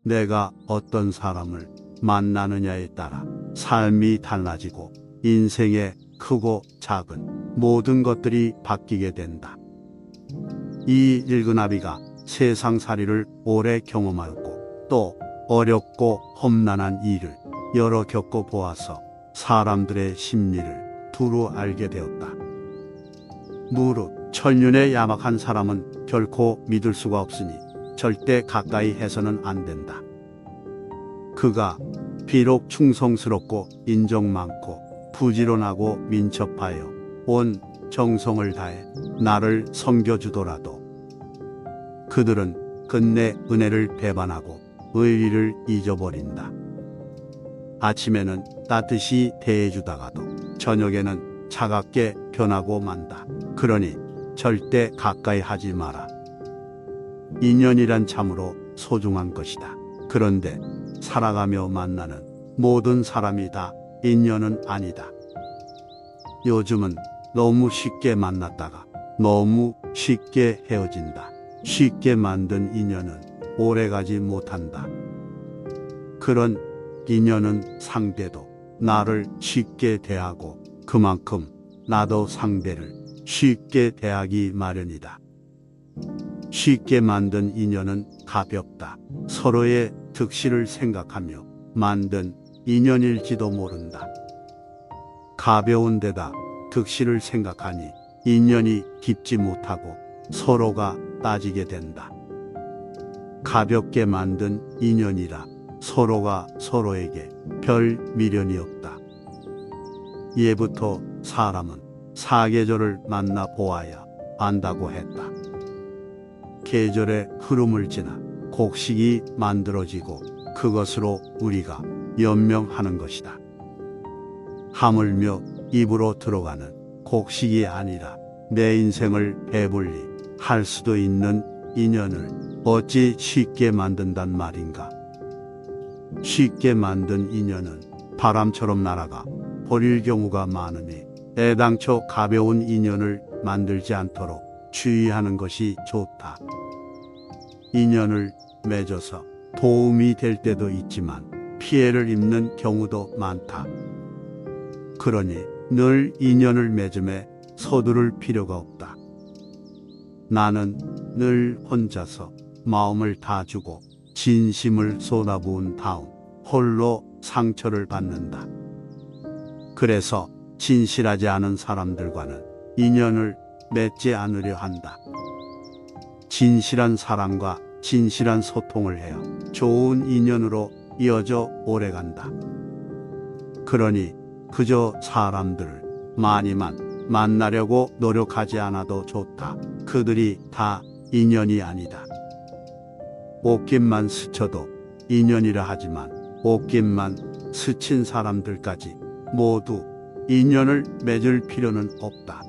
내가 어떤 사람을 만나느냐에 따라 삶이 달라지고 인생의 크고 작은 모든 것들이 바뀌게 된다. 이 일그나비가 세상살이를 오래 경험하였고 또 어렵고 험난한 일을 여러 겪어 보아서 사람들의 심리를 두루 알게 되었다. 무릇 천륜에 야박한 사람은 결코 믿을 수가 없으니 절대 가까이 해서는 안 된다. 그가 비록 충성스럽고 인정 많고 부지런하고 민첩하여 온 정성을 다해 나를 섬겨주더라도 그들은 끝내 은혜를 배반하고 의리를 잊어버린다. 아침에는 따뜻이 대해주다가도 저녁에는 차갑게 변하고 만다. 그러니 절대 가까이 하지 마라. 인연이란 참으로 소중한 것이다. 그런데 살아가며 만나는 모든 사람이 다 인연은 아니다. 요즘은 너무 쉽게 만났다가 너무 쉽게 헤어진다. 쉽게 만든 인연은 오래가지 못한다. 그런 인연은 상대도 나를 쉽게 대하고 그만큼 나도 상대를 쉽게 대하기 마련이다. 쉽게 만든 인연은 가볍다. 서로의 득실을 생각하며 만든 인연일지도 모른다. 가벼운 데다 득실을 생각하니 인연이 깊지 못하고 서로가 따지게 된다. 가볍게 만든 인연이라 서로가 서로에게 별 미련이 없다. 예부터 사람은 사계절을 만나 보아야 안다고 했다. 계절의 흐름을 지나 곡식이 만들어지고 그것으로 우리가 연명하는 것이다. 하물며 입으로 들어가는 곡식이 아니라 내 인생을 배불리 할 수도 있는 인연을 어찌 쉽게 만든단 말인가. 쉽게 만든 인연은 바람처럼 날아가 버릴 경우가 많으니 애당초 가벼운 인연을 만들지 않도록 주의하는 것이 좋다. 인연을 맺어서 도움이 될 때도 있지만 피해를 입는 경우도 많다. 그러니 늘 인연을 맺음에 서두를 필요가 없다. 나는 늘 혼자서 마음을 다 주고 진심을 쏟아부은 다음 홀로 상처를 받는다. 그래서 진실하지 않은 사람들과는 인연을 맺지 않으려 한다. 진실한 사람과 진실한 소통을 해야 좋은 인연으로 이어져 오래간다. 그러니 그저 사람들을 많이만 만나려고 노력하지 않아도 좋다. 그들이 다 인연이 아니다. 옷깃만 스쳐도 인연이라 하지만 옷깃만 스친 사람들까지 모두 인연을 맺을 필요는 없다.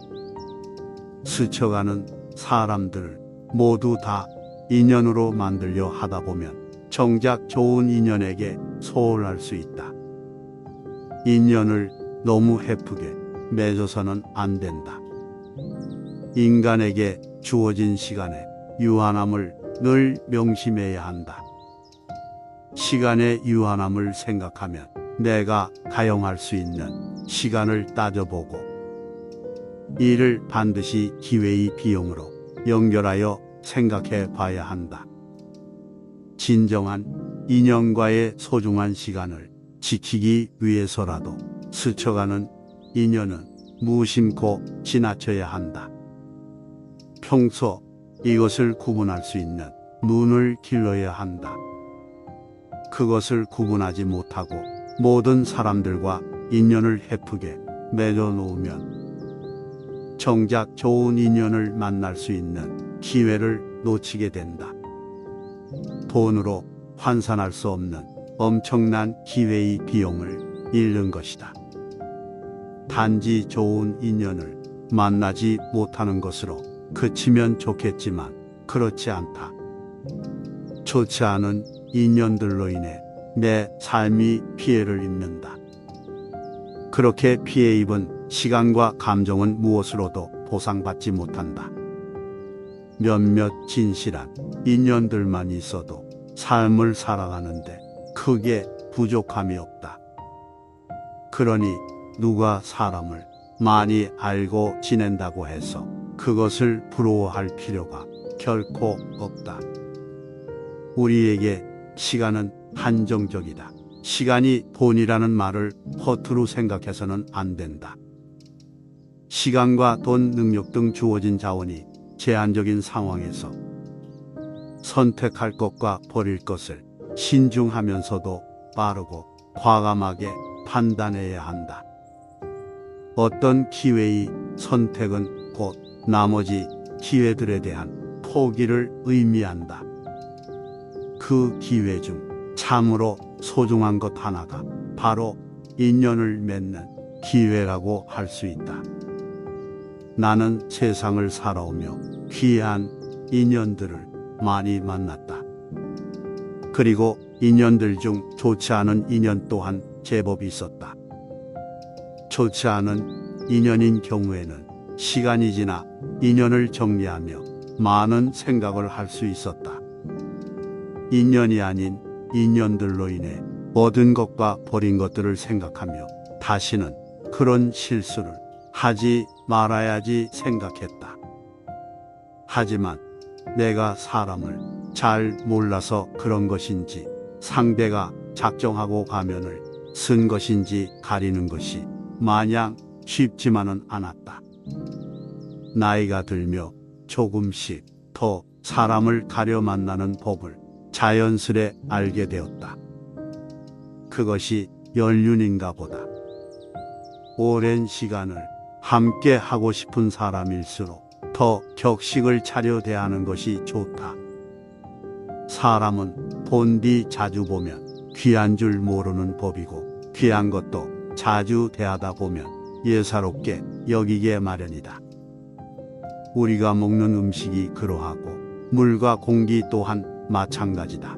스쳐가는 사람들을 모두 다 인연으로 만들려 하다 보면 정작 좋은 인연에게 소홀할 수 있다. 인연을 너무 헤프게 맺어서는 안 된다. 인간에게 주어진 시간의 유한함을 늘 명심해야 한다. 시간의 유한함을 생각하면 내가 가용할 수 있는 시간을 따져보고 이를 반드시 기회의 비용으로 연결하여 생각해 봐야 한다. 진정한 인연과의 소중한 시간을 지키기 위해서라도 스쳐가는 인연은 무심코 지나쳐야 한다. 평소 이것을 구분할 수 있는 눈을 길러야 한다. 그것을 구분하지 못하고 모든 사람들과 인연을 헤프게 맺어놓으면 정작 좋은 인연을 만날 수 있는 기회를 놓치게 된다. 돈으로 환산할 수 없는 엄청난 기회의 비용을 잃는 것이다. 단지 좋은 인연을 만나지 못하는 것으로 그치면 좋겠지만 그렇지 않다. 좋지 않은 인연들로 인해 내 삶이 피해를 입는다. 그렇게 피해 입은 시간과 감정은 무엇으로도 보상받지 못한다. 몇몇 진실한 인연들만 있어도 삶을 살아가는데 크게 부족함이 없다. 그러니 누가 사람을 많이 알고 지낸다고 해서 그것을 부러워할 필요가 결코 없다. 우리에게 시간은 한정적이다. 시간이 돈이라는 말을 허투루 생각해서는 안 된다. 시간과 돈, 능력 등 주어진 자원이 제한적인 상황에서 선택할 것과 버릴 것을 신중하면서도 빠르고 과감하게 판단해야 한다. 어떤 기회의 선택은 곧 나머지 기회들에 대한 포기를 의미한다. 그 기회 중 참으로 소중한 것 하나가 바로 인연을 맺는 기회라고 할 수 있다. 나는 세상을 살아오며 귀한 인연들을 많이 만났다. 그리고 인연들 중 좋지 않은 인연 또한 제법 있었다. 좋지 않은 인연인 경우에는 시간이 지나 인연을 정리하며 많은 생각을 할 수 있었다. 인연이 아닌 인연들로 인해 얻은 것과 버린 것들을 생각하며 다시는 그런 실수를 하지 말아야지 생각했다. 하지만 내가 사람을 잘 몰라서 그런 것인지 상대가 작정하고 가면을 쓴 것인지 가리는 것이 마냥 쉽지만은 않았다. 나이가 들며 조금씩 더 사람을 가려 만나는 법을 자연스레 알게 되었다. 그것이 연륜인가 보다. 오랜 시간을 함께 하고 싶은 사람일수록 더 격식을 차려 대하는 것이 좋다. 사람은 본디 자주 보면 귀한 줄 모르는 법이고 귀한 것도 자주 대하다 보면 예사롭게 여기게 마련이다. 우리가 먹는 음식이 그러하고 물과 공기 또한 마찬가지다.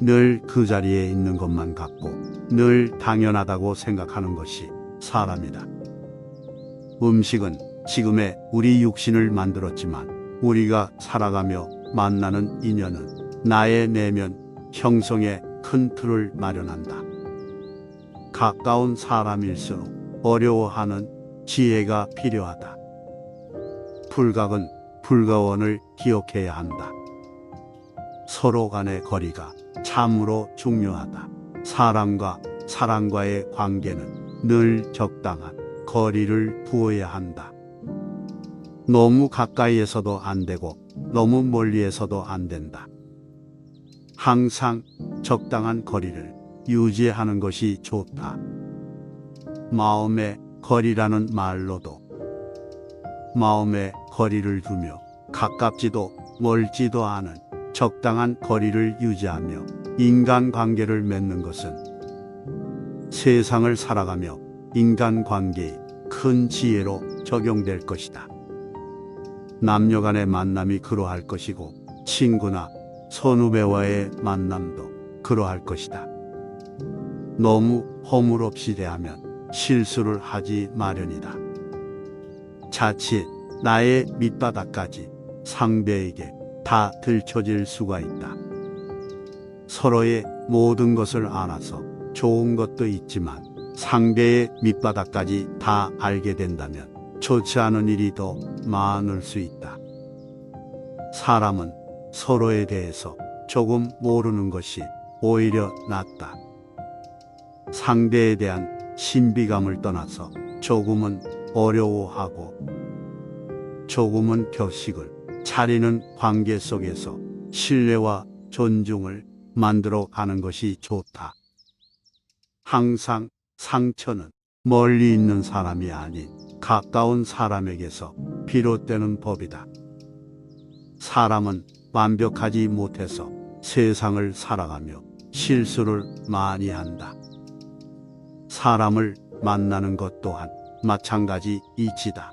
늘 그 자리에 있는 것만 같고 늘 당연하다고 생각하는 것이 사람이다. 음식은 지금의 우리 육신을 만들었지만 우리가 살아가며 만나는 인연은 나의 내면 형성에 큰 틀을 마련한다. 가까운 사람일수록 어려워하는 지혜가 필요하다. 불각은 불가원을 기억해야 한다. 서로 간의 거리가 참으로 중요하다. 사람과 사람과의 관계는 늘 적당한 거리를 두어야 한다. 너무 가까이에서도 안 되고 너무 멀리에서도 안 된다. 항상 적당한 거리를 유지하는 것이 좋다. 마음의 거리라는 말로도 마음의 거리를 두며 가깝지도 멀지도 않은 적당한 거리를 유지하며 인간관계를 맺는 것은 세상을 살아가며 인간관계의 큰 지혜로 적용될 것이다. 남녀 간의 만남이 그러할 것이고 친구나 선후배와의 만남도 그러할 것이다. 너무 허물없이 대하면 실수를 하지 마련이다. 자칫 나의 밑바닥까지 상대에게 다 들춰질 수가 있다. 서로의 모든 것을 알아서 좋은 것도 있지만 상대의 밑바닥까지 다 알게 된다면 좋지 않은 일이 더 많을 수 있다. 사람은 서로에 대해서 조금 모르는 것이 오히려 낫다. 상대에 대한 신비감을 떠나서 조금은 어려워하고 조금은 격식을 차리는 관계 속에서 신뢰와 존중을 만들어 가는 것이 좋다. 항상 상처는 멀리 있는 사람이 아닌 가까운 사람에게서 비롯되는 법이다. 사람은 완벽하지 못해서 세상을 살아가며 실수를 많이 한다. 사람을 만나는 것 또한 마찬가지 이치다.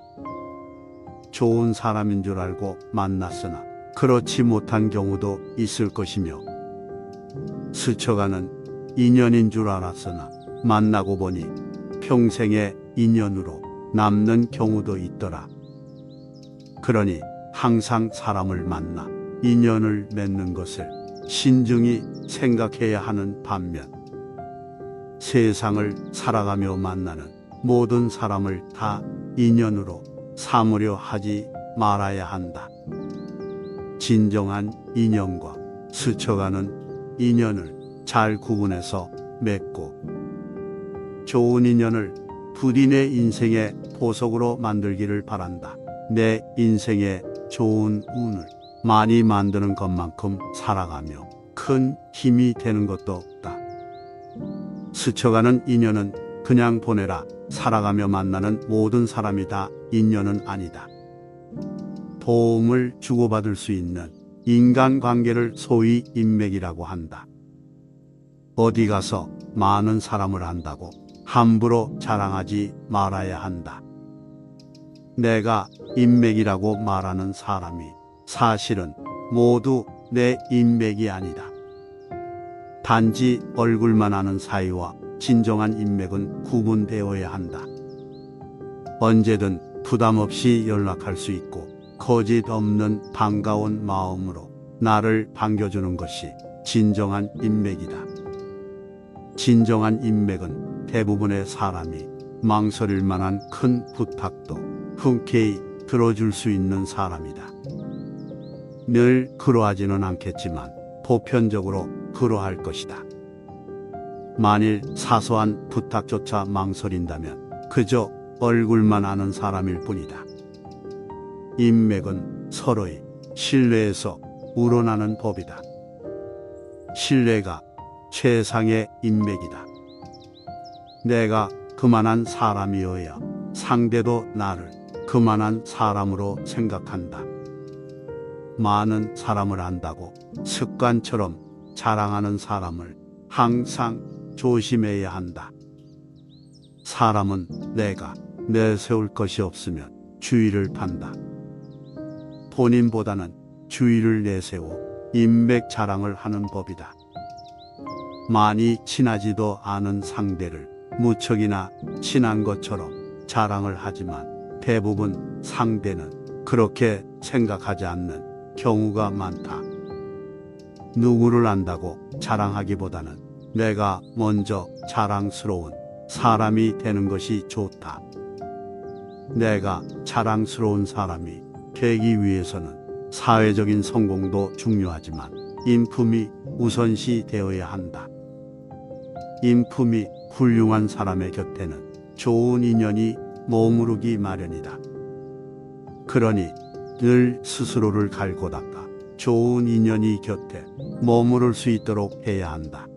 좋은 사람인 줄 알고 만났으나 그렇지 못한 경우도 있을 것이며 스쳐가는 인연인 줄 알았으나 만나고 보니 평생의 인연으로 남는 경우도 있더라. 그러니 항상 사람을 만나 인연을 맺는 것을 신중히 생각해야 하는 반면 세상을 살아가며 만나는 모든 사람을 다 인연으로 삼으려 하지 말아야 한다. 진정한 인연과 스쳐가는 인연을 잘 구분해서 맺고 좋은 인연을 부디 내 인생의 보석으로 만들기를 바란다. 내 인생에 좋은 운을 많이 만드는 것만큼 살아가며 큰 힘이 되는 것도 없다. 스쳐가는 인연은 그냥 보내라. 살아가며 만나는 모든 사람이 다 인연은 아니다. 도움을 주고받을 수 있는 인간관계를 소위 인맥이라고 한다. 어디 가서 많은 사람을 안다고 함부로 자랑하지 말아야 한다. 내가 인맥이라고 말하는 사람이 사실은 모두 내 인맥이 아니다. 단지 얼굴만 아는 사이와 진정한 인맥은 구분되어야 한다. 언제든 부담 없이 연락할 수 있고 거짓 없는 반가운 마음으로 나를 반겨주는 것이 진정한 인맥이다. 진정한 인맥은 대부분의 사람이 망설일 만한 큰 부탁도 흔쾌히 들어줄 수 있는 사람이다. 늘 그러하지는 않겠지만 보편적으로 그러할 것이다. 만일 사소한 부탁조차 망설인다면 그저 얼굴만 아는 사람일 뿐이다. 인맥은 서로의 신뢰에서 우러나는 법이다. 신뢰가 최상의 인맥이다. 내가 그만한 사람이어야 상대도 나를 그만한 사람으로 생각한다. 많은 사람을 안다고 습관처럼 자랑하는 사람을 항상 조심해야 한다. 사람은 내가 내세울 것이 없으면 주의를 판다. 본인보다는 주의를 내세워 인맥 자랑을 하는 법이다. 많이 친하지도 않은 상대를 무척이나 친한 것처럼 자랑을 하지만 대부분 상대는 그렇게 생각하지 않는 경우가 많다. 누구를 안다고 자랑하기보다는 내가 먼저 자랑스러운 사람이 되는 것이 좋다. 내가 자랑스러운 사람이 되기 위해서는 사회적인 성공도 중요하지만 인품이 우선시 되어야 한다. 인품이 훌륭한 사람의 곁에는 좋은 인연이 머무르기 마련이다. 그러니 늘 스스로를 갈고 닦아 좋은 인연이 곁에 머무를 수 있도록 해야 한다.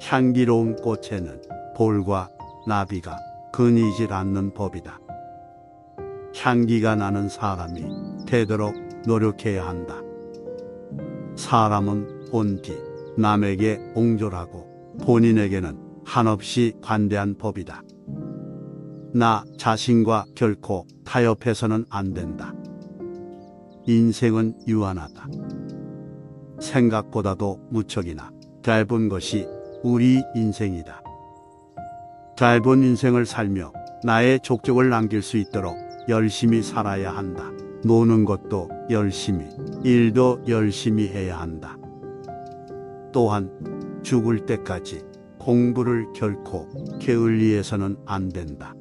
향기로운 꽃에는 볼과 나비가 끊이질 않는 법이다. 향기가 나는 사람이 되도록 노력해야 한다. 사람은 본디 남에게 옹졸하고 본인에게는 한없이 관대한 법이다. 나 자신과 결코 타협해서는 안 된다. 인생은 유한하다. 생각보다도 무척이나 짧은 것이 우리 인생이다. 짧은 인생을 살며 나의 족적을 남길 수 있도록 열심히 살아야 한다. 노는 것도 열심히, 일도 열심히 해야 한다. 또한 죽을 때까지 공부를 결코 게을리해서는 안 된다.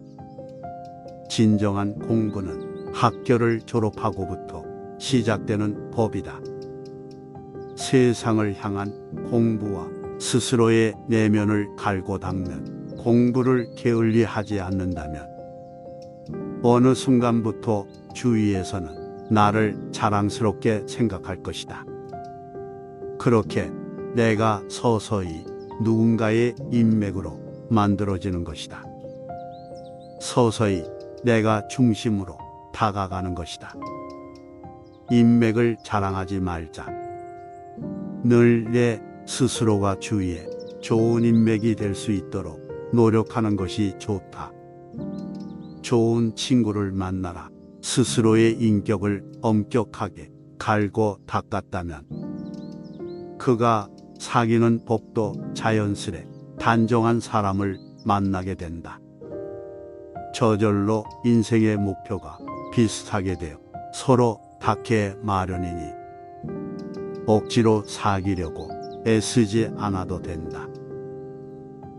진정한 공부는 학교를 졸업하고부터 시작되는 법이다. 세상을 향한 공부와 스스로의 내면을 갈고 닦는 공부를 게을리하지 않는다면 어느 순간부터 주위에서는 나를 자랑스럽게 생각할 것이다. 그렇게 내가 서서히 누군가의 인맥으로 만들어지는 것이다. 서서히 내가 중심으로 다가가는 것이다. 인맥을 자랑하지 말자. 늘 내 스스로가 주위에 좋은 인맥이 될 수 있도록 노력하는 것이 좋다. 좋은 친구를 만나라. 스스로의 인격을 엄격하게 갈고 닦았다면 그가 사귀는 법도 자연스레 단정한 사람을 만나게 된다. 저절로 인생의 목표가 비슷하게 되어 서로 닿게 마련이니 억지로 사귀려고 애쓰지 않아도 된다.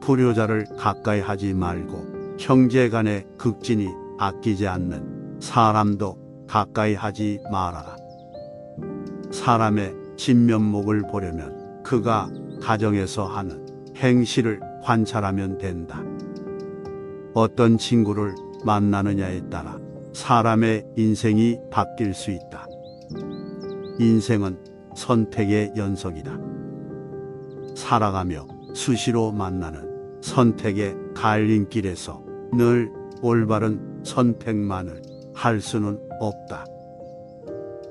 불효자를 가까이 하지 말고 형제 간의 극진이 아끼지 않는 사람도 가까이 하지 말아라. 사람의 진면목을 보려면 그가 가정에서 하는 행실을 관찰하면 된다. 어떤 친구를 만나느냐에 따라 사람의 인생이 바뀔 수 있다. 인생은 선택의 연속이다. 살아가며 수시로 만나는 선택의 갈림길에서 늘 올바른 선택만을 할 수는 없다.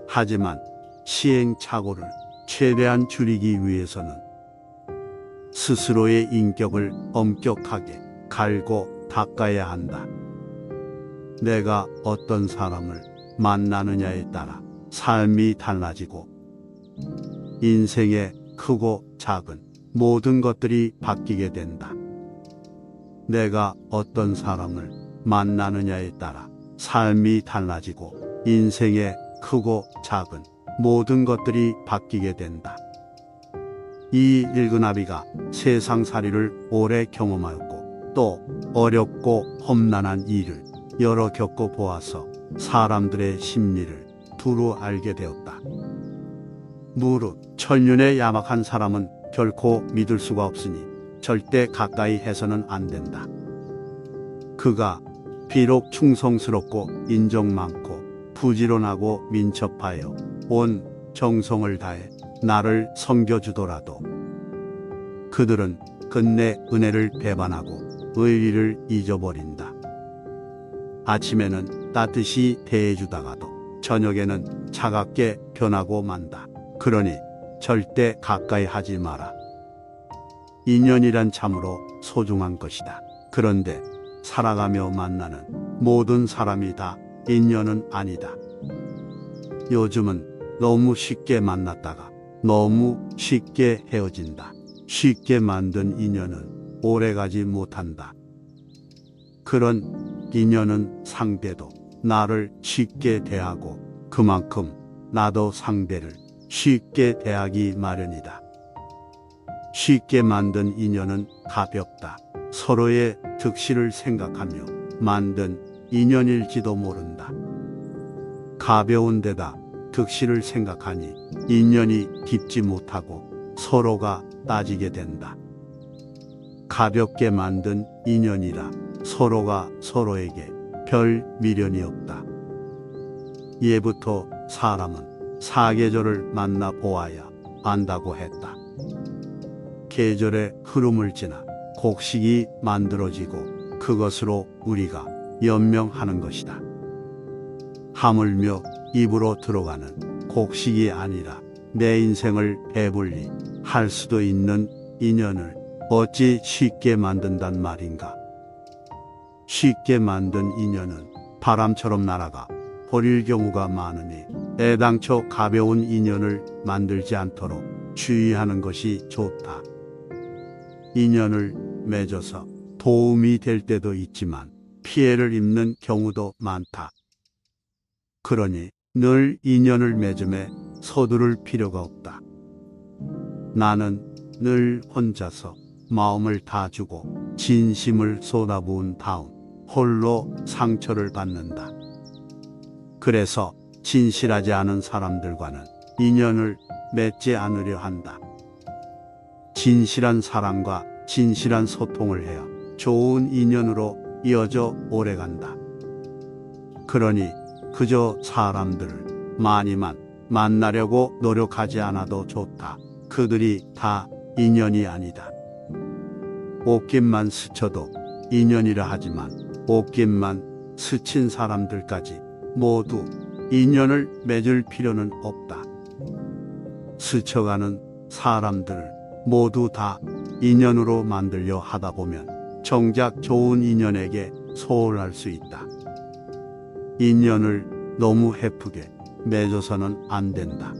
하지만 시행착오를 최대한 줄이기 위해서는 스스로의 인격을 엄격하게 갈고 닦아야 한다. 내가 어떤 사람을 만나느냐에 따라 삶이 달라지고 인생의 크고 작은 모든 것들이 바뀌게 된다. 내가 어떤 사람을 만나느냐에 따라 삶이 달라지고 인생의 크고 작은 모든 것들이 바뀌게 된다. 이 일그나비가 세상살이를 오래 경험하였고 또 어렵고 험난한 일을 여러 겪어 보아서 사람들의 심리를 두루 알게 되었다. 무릇 천륜에 야박한 사람은 결코 믿을 수가 없으니 절대 가까이 해서는 안 된다. 그가 비록 충성스럽고 인정 많고 부지런하고 민첩하여 온 정성을 다해 나를 섬겨주더라도 그들은 끝내 은혜를 배반하고 의리를 잊어버린다. 아침에는 따뜻이 대해주다가도 저녁에는 차갑게 변하고 만다. 그러니 절대 가까이 하지 마라. 인연이란 참으로 소중한 것이다. 그런데 살아가며 만나는 모든 사람이 다 인연은 아니다. 요즘은 너무 쉽게 만났다가 너무 쉽게 헤어진다. 쉽게 만든 인연은 오래가지 못한다. 그런 인연은 상대도 나를 쉽게 대하고 그만큼 나도 상대를 쉽게 대하기 마련이다. 쉽게 만든 인연은 가볍다. 서로의 득실을 생각하며 만든 인연일지도 모른다. 가벼운 데다 득실을 생각하니 인연이 깊지 못하고 서로가 따지게 된다. 가볍게 만든 인연이라 서로가 서로에게 별 미련이 없다. 예부터 사람은 사계절을 만나 보아야 안다고 했다. 계절의 흐름을 지나 곡식이 만들어지고 그것으로 우리가 연명하는 것이다. 하물며 입으로 들어가는 곡식이 아니라 내 인생을 배불리 할 수도 있는 인연을 어찌 쉽게 만든단 말인가. 쉽게 만든 인연은 바람처럼 날아가 버릴 경우가 많으니 애당초 가벼운 인연을 만들지 않도록 주의하는 것이 좋다. 인연을 맺어서 도움이 될 때도 있지만 피해를 입는 경우도 많다. 그러니 늘 인연을 맺음에 서두를 필요가 없다. 나는 늘 혼자서 마음을 다 주고 진심을 쏟아부은 다음 홀로 상처를 받는다. 그래서 진실하지 않은 사람들과는 인연을 맺지 않으려 한다. 진실한 사람과 진실한 소통을 해야 좋은 인연으로 이어져 오래간다. 그러니 그저 사람들을 많이만 만나려고 노력하지 않아도 좋다. 그들이 다 인연이 아니다. 옷깃만 스쳐도 인연이라 하지만 옷깃만 스친 사람들까지 모두 인연을 맺을 필요는 없다. 스쳐가는 사람들을 모두 다 인연으로 만들려 하다 보면 정작 좋은 인연에게 소홀할 수 있다. 인연을 너무 헤프게 맺어서는 안 된다.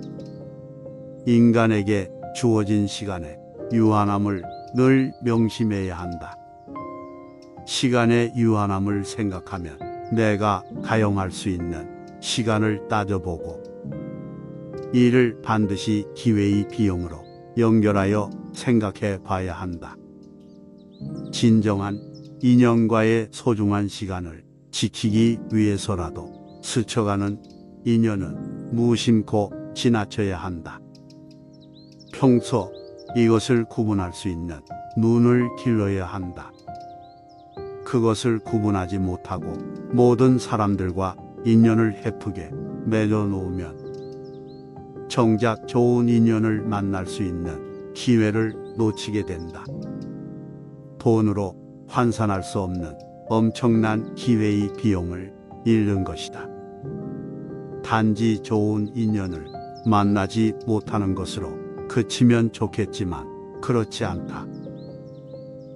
인간에게 주어진 시간의 유한함을 늘 명심해야 한다. 시간의 유한함을 생각하면 내가 가용할 수 있는 시간을 따져보고 이를 반드시 기회의 비용으로 연결하여 생각해 봐야 한다. 진정한 인연과의 소중한 시간을 지키기 위해서라도 스쳐가는 인연은 무심코 지나쳐야 한다. 평소 이것을 구분할 수 있는 눈을 길러야 한다. 그것을 구분하지 못하고 모든 사람들과 인연을 헤프게 맺어놓으면 정작 좋은 인연을 만날 수 있는 기회를 놓치게 된다. 돈으로 환산할 수 없는 엄청난 기회의 비용을 잃는 것이다. 단지 좋은 인연을 만나지 못하는 것으로 그치면 좋겠지만 그렇지 않다.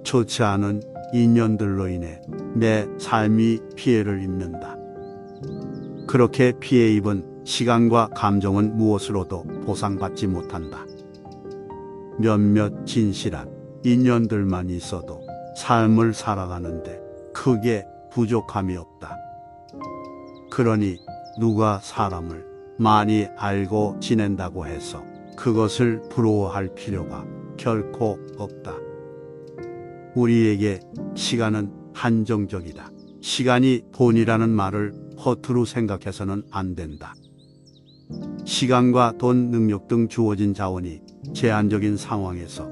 좋지 않은 인연들로 인해 내 삶이 피해를 입는다. 그렇게 피해 입은 시간과 감정은 무엇으로도 보상받지 못한다. 몇몇 진실한 인연들만 있어도 삶을 살아가는데 크게 부족함이 없다. 그러니 누가 사람을 많이 알고 지낸다고 해서 그것을 부러워할 필요가 결코 없다. 우리에게 시간은 한정적이다. 시간이 돈이라는 말을 허투루 생각해서는 안 된다. 시간과 돈, 능력 등 주어진 자원이 제한적인 상황에서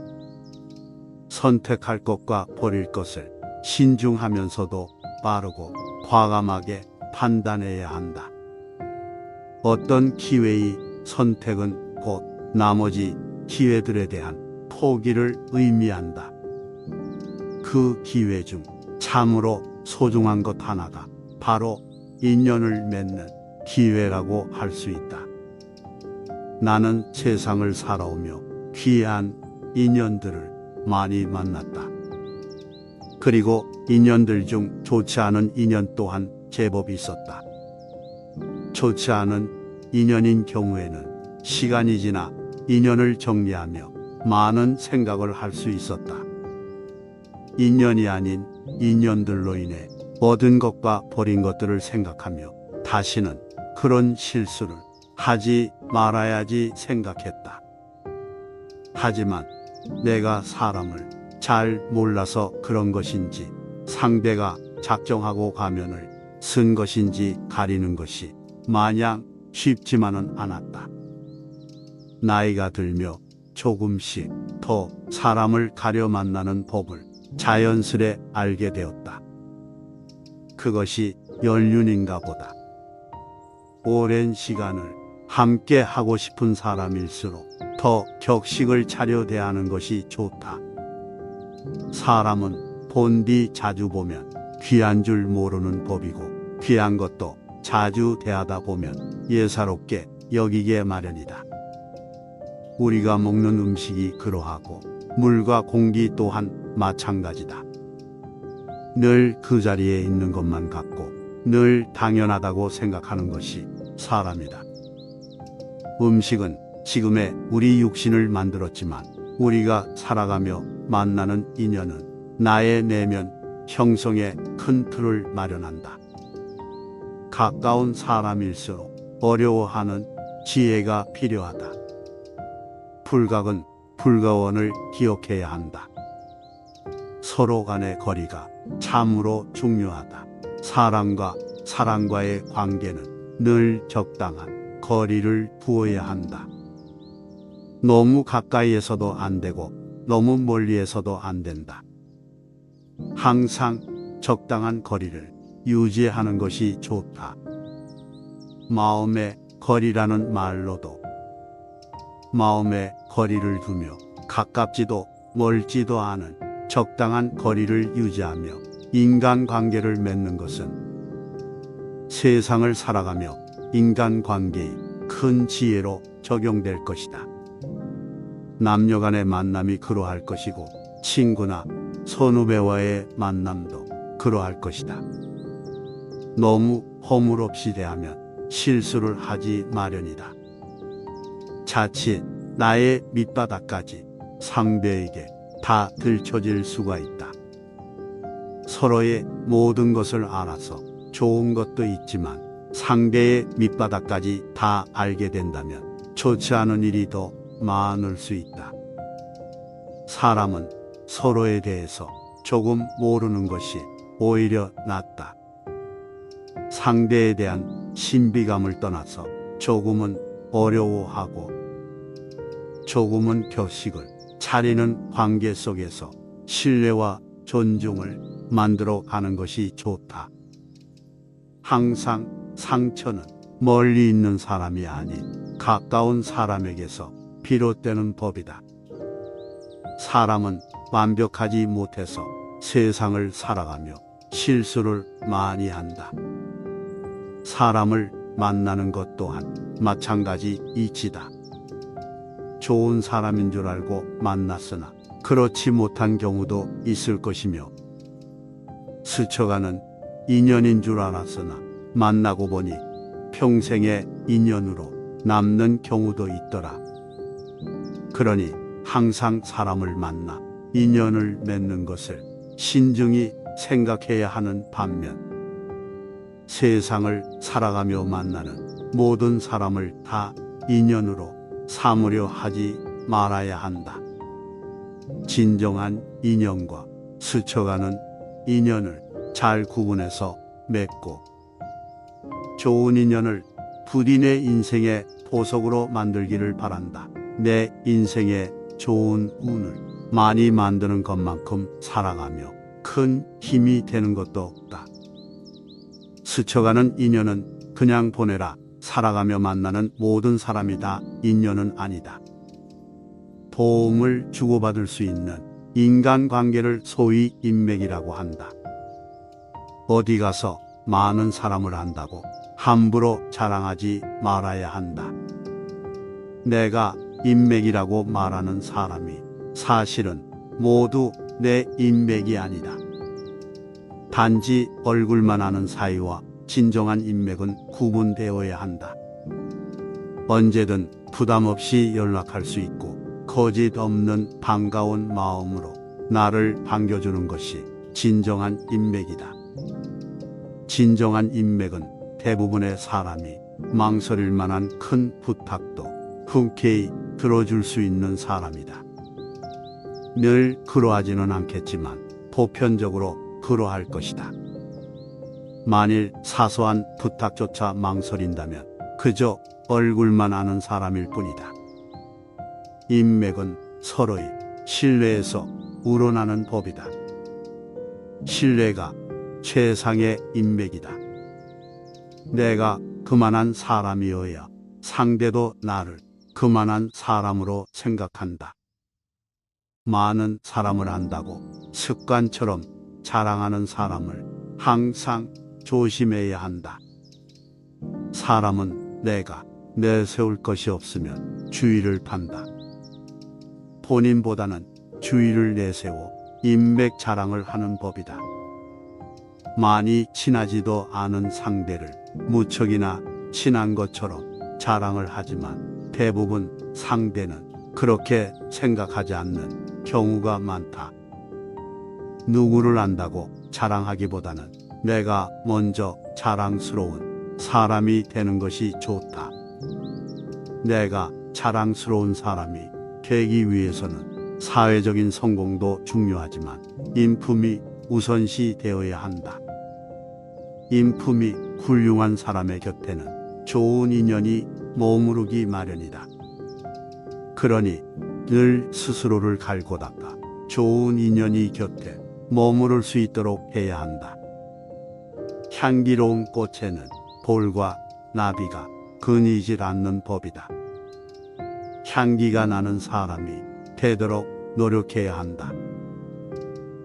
선택할 것과 버릴 것을 신중하면서도 빠르고 과감하게 판단해야 한다. 어떤 기회의 선택은 곧 나머지 기회들에 대한 포기를 의미한다. 그 기회 중 참으로 소중한 것 하나가 바로 인연을 맺는 기회라고 할 수 있다. 나는 세상을 살아오며 귀한 인연들을 많이 만났다. 그리고 인연들 중 좋지 않은 인연 또한 제법 있었다. 좋지 않은 인연인 경우에는 시간이 지나 인연을 정리하며 많은 생각을 할 수 있었다. 인연이 아닌 인연들로 인해 얻은 것과 버린 것들을 생각하며 다시는 그런 실수를 하지 말아야지 생각했다. 하지만 내가 사람을 잘 몰라서 그런 것인지 상대가 작정하고 가면을 쓴 것인지 가리는 것이 마냥 쉽지만은 않았다. 나이가 들며 조금씩 더 사람을 가려 만나는 법을 자연스레 알게 되었다. 그것이 연륜인가 보다. 오랜 시간을 함께 하고 싶은 사람일수록 더 격식을 차려 대하는 것이 좋다. 사람은 본디 자주 보면 귀한 줄 모르는 법이고 귀한 것도 자주 대하다 보면 예사롭게 여기게 마련이다. 우리가 먹는 음식이 그러하고 물과 공기 또한 마찬가지다. 늘 그 자리에 있는 것만 같고 늘 당연하다고 생각하는 것이 사람이다. 음식은 지금의 우리 육신을 만들었지만 우리가 살아가며 만나는 인연은 나의 내면 형성에 큰 틀을 마련한다. 가까운 사람일수록 어려워하는 지혜가 필요하다. 불각은 불가원을 기억해야 한다. 서로 간의 거리가 참으로 중요하다. 사람과 사람과의 관계는 늘 적당한 거리를 두어야 한다. 너무 가까이에서도 안 되고 너무 멀리에서도 안 된다. 항상 적당한 거리를 유지하는 것이 좋다. 마음의 거리라는 말로도 마음의 거리를 두며 가깝지도 멀지도 않은 적당한 거리를 유지하며 인간관계를 맺는 것은 세상을 살아가며 인간관계의 큰 지혜로 적용될 것이다. 남녀 간의 만남이 그러할 것이고 친구나 선후배와의 만남도 그러할 것이다. 너무 허물없이 대하면 실수를 하지 마련이다. 자칫 나의 밑바닥까지 상대에게 다 들춰질 수가 있다. 서로의 모든 것을 알아서 좋은 것도 있지만 상대의 밑바닥까지 다 알게 된다면 좋지 않은 일이 더 많을 수 있다. 사람은 서로에 대해서 조금 모르는 것이 오히려 낫다. 상대에 대한 신비감을 떠나서 조금은 어려워하고 조금은 격식을 차리는 관계 속에서 신뢰와 존중을 만들어 가는 것이 좋다. 항상 상처는 멀리 있는 사람이 아닌 가까운 사람에게서 비롯되는 법이다. 사람은 완벽하지 못해서 세상을 살아가며 실수를 많이 한다. 사람을 만나는 것 또한 마찬가지 이치다. 좋은 사람인 줄 알고 만났으나 그렇지 못한 경우도 있을 것이며, 스쳐가는 인연인 줄 알았으나 만나고 보니 평생의 인연으로 남는 경우도 있더라. 그러니 항상 사람을 만나 인연을 맺는 것을 신중히 생각해야 하는 반면, 세상을 살아가며 만나는 모든 사람을 다 인연으로 삼으려 하지 말아야 한다. 진정한 인연과 스쳐가는 인연을 잘 구분해서 맺고, 좋은 인연을 부디 내 인생의 보석으로 만들기를 바란다. 내 인생에 좋은 운을 많이 만드는 것만큼 살아가며 큰 힘이 되는 것도 없다. 스쳐가는 인연은 그냥 보내라. 살아가며 만나는 모든 사람이 다 인연은 아니다. 도움을 주고받을 수 있는 인간관계를 소위 인맥이라고 한다. 어디 가서 많은 사람을 안다고 함부로 자랑하지 말아야 한다. 내가 인맥이라고 말하는 사람이 사실은 모두 내 인맥이 아니다. 단지 얼굴만 아는 사이와 진정한 인맥은 구분되어야 한다. 언제든 부담 없이 연락할 수 있고 거짓 없는 반가운 마음으로 나를 반겨주는 것이 진정한 인맥이다. 진정한 인맥은 대부분의 사람이 망설일 만한 큰 부탁도 흔쾌히 들어줄 수 있는 사람이다. 늘 그러하지는 않겠지만 보편적으로 그러할 것이다. 만일 사소한 부탁조차 망설인다면 그저 얼굴만 아는 사람일 뿐이다. 인맥은 서로의 신뢰에서 우러나는 법이다. 신뢰가 최상의 인맥이다. 내가 그만한 사람이어야 상대도 나를 그만한 사람으로 생각한다. 많은 사람을 안다고 습관처럼 자랑하는 사람을 항상 조심해야 한다. 사람은 내가 내세울 것이 없으면 주의를 판다. 본인보다는 주의를 내세워 인맥 자랑을 하는 법이다. 많이 친하지도 않은 상대를 무척이나 친한 것처럼 자랑을 하지만 대부분 상대는 그렇게 생각하지 않는 경우가 많다. 누구를 안다고 자랑하기보다는 내가 먼저 자랑스러운 사람이 되는 것이 좋다. 내가 자랑스러운 사람이 되기 위해서는 사회적인 성공도 중요하지만 인품이 우선시 되어야 한다. 인품이 훌륭한 사람의 곁에는 좋은 인연이 머무르기 마련이다. 그러니 늘 스스로를 갈고 닦아 좋은 인연이 곁에 머무를 수 있도록 해야 한다. 향기로운 꽃에는 볼과 나비가 끊이질 않는 법이다. 향기가 나는 사람이 되도록 노력해야 한다.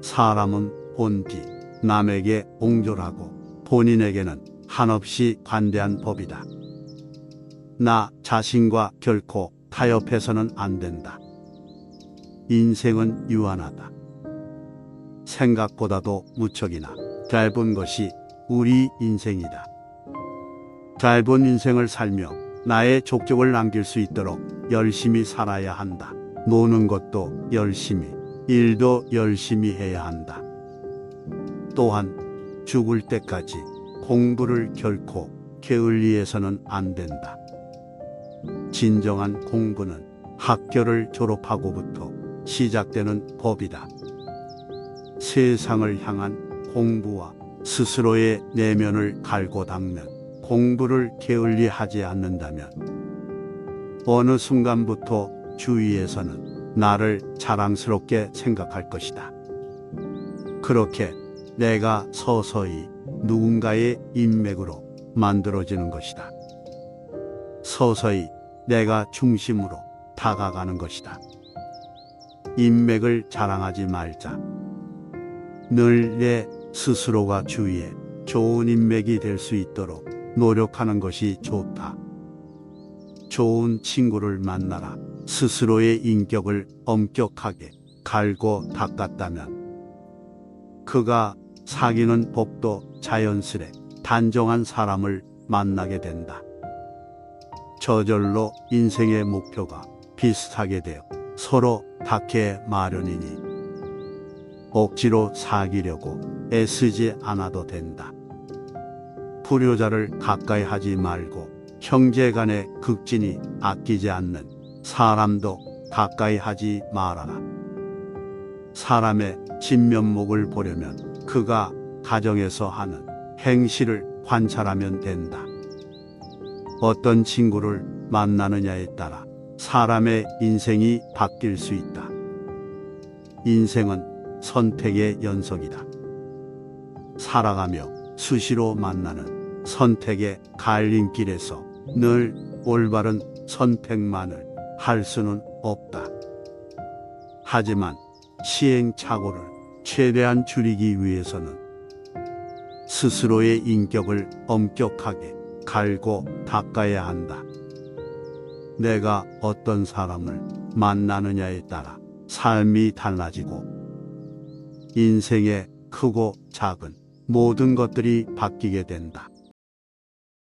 사람은 본디 남에게 옹졸하고 본인에게는 한없이 관대한 법이다. 나 자신과 결코 타협해서는 안 된다. 인생은 유한하다. 생각보다도 무척이나 짧은 것이 우리 인생이다. 짧은 인생을 살며 나의 족적을 남길 수 있도록 열심히 살아야 한다. 노는 것도 열심히, 일도 열심히 해야 한다. 또한 죽을 때까지 공부를 결코 게을리해서는 안 된다. 진정한 공부는 학교를 졸업하고부터 시작되는 법이다. 세상을 향한 공부와 스스로의 내면을 갈고 닦는 공부를 게을리하지 않는다면 어느 순간부터 주위에서는 나를 자랑스럽게 생각할 것이다. 그렇게 내가 서서히 누군가의 인맥으로 만들어지는 것이다. 서서히 내가 중심으로 다가가는 것이다. 인맥을 자랑하지 말자. 늘 내 스스로가 주위에 좋은 인맥이 될 수 있도록 노력하는 것이 좋다. 좋은 친구를 만나라. 스스로의 인격을 엄격하게 갈고 닦았다면 그가 사귀는 법도 자연스레 단정한 사람을 만나게 된다. 저절로 인생의 목표가 비슷하게 되어 서로 닿게 마련이니 억지로 사귀려고 애쓰지 않아도 된다. 불효자를 가까이 하지 말고 형제 간의 극진이 아끼지 않는 사람도 가까이 하지 말아라. 사람의 진면목을 보려면 그가 가정에서 하는 행실을 관찰하면 된다. 어떤 친구를 만나느냐에 따라 사람의 인생이 바뀔 수 있다. 인생은 선택의 연속이다. 살아가며 수시로 만나는 선택의 갈림길에서 늘 올바른 선택만을 할 수는 없다. 하지만 시행착오를 최대한 줄이기 위해서는 스스로의 인격을 엄격하게 갈고 닦아야 한다. 내가 어떤 사람을 만나느냐에 따라 삶이 달라지고 인생의 크고 작은 모든 것들이 바뀌게 된다.